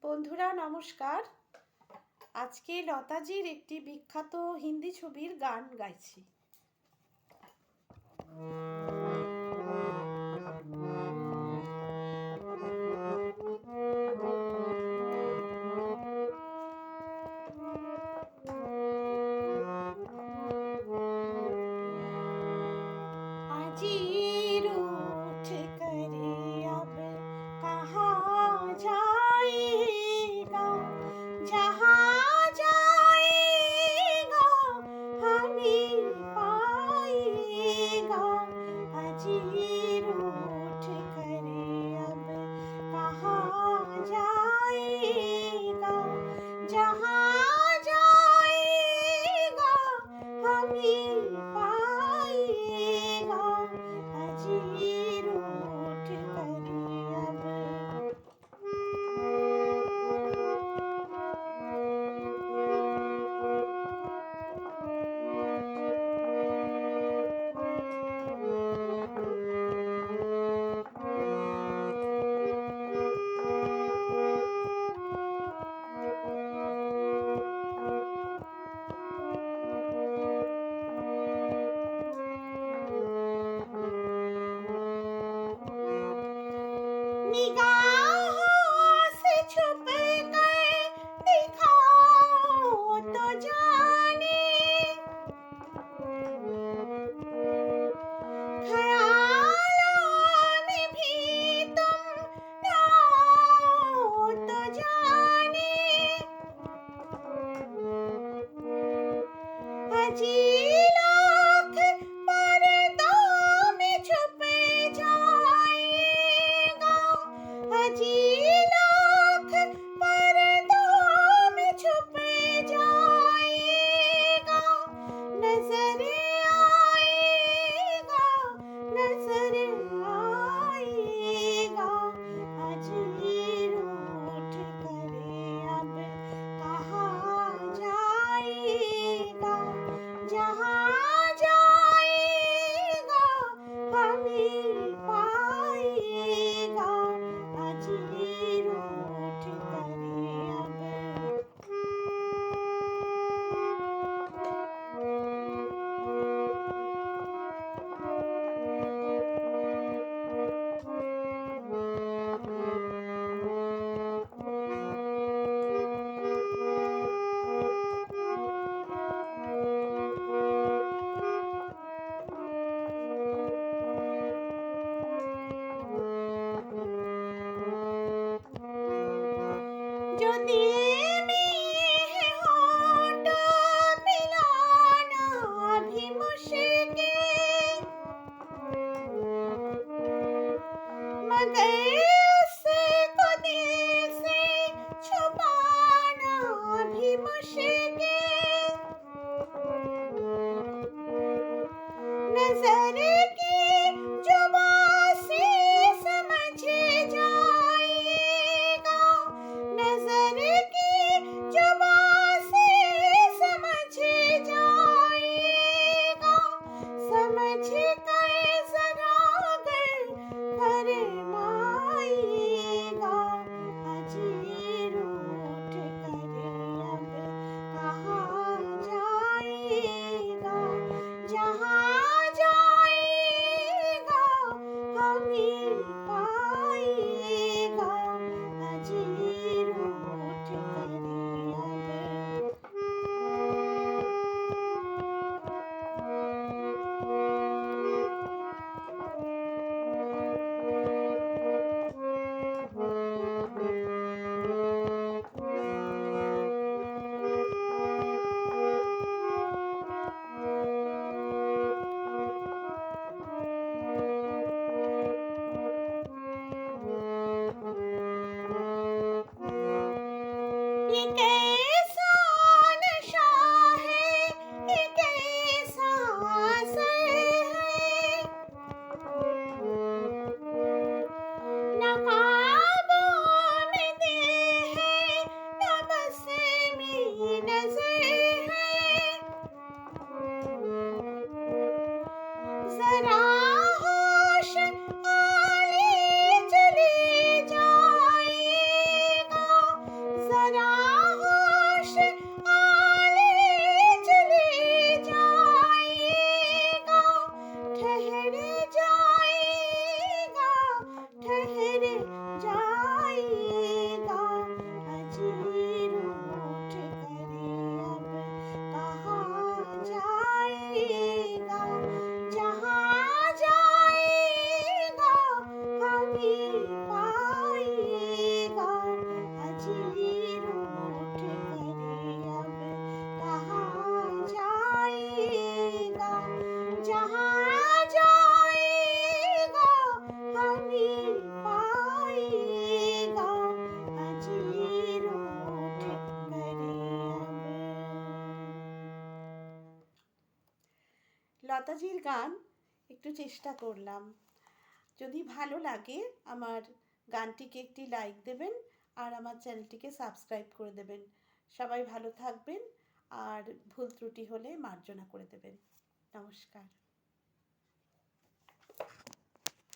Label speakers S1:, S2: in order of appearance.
S1: বন্ধুরা নমস্কার। আজকে লতাজির একটি বিখ্যাত হিন্দি ছবির গান গাইছি। আজি रूठ करे अब कहाँ जाएगा, जहाँ जाएगा हमें पाएगा। আজি रूठ करे अब कहाँ जाएगा, जहाँ जाएगा हमें पाएगा। আজি रूठ करे अब। निगाहों से छुप कर दिखाओ तो जाने, ख्यालों में भी तुम नाओ तो जाने। আজি लाख पर्दों में छुप जाएगा, আজি लाख पर्दों में छुप जाएगा। नजर आएगा, नजर आएगा। আজি रूठ करे अब कहाँ जाएगा, जहाँ जाएगा हमें पाएगा। আজি रूठ करे अब। जो दिल में है होठों मिलाना भी मुश्किल, मगर उसको दिल से छुपाना भी मुश्किल। नजर की जुबां से समझ जाएगा, नजर की जुबां से समझ जाएगा। समझ कर जरा अगर फरमाएगा। আজি रूठ करे अब कहाँ जाएगा, जहाँ जाएगा हमें पाएगा। আজি रूठ करे अब। ये कैसा नशा है, ये कैसा असर है, न ख्वाबों में दिल है, न बस में नजर है। जरा होश आले चले जाएगा, লতাজির গান একটু চেষ্টা করলাম। যদি ভালো লাগে আমার গানটিকে একটি লাইক দেবেন আর আমার চ্যানেলটিকে সাবস্ক্রাইব করে দেবেন। সবাই ভালো থাকবেন আর ভুল ত্রুটি হলে মার্জনা করে দেবেন। নমস্কার।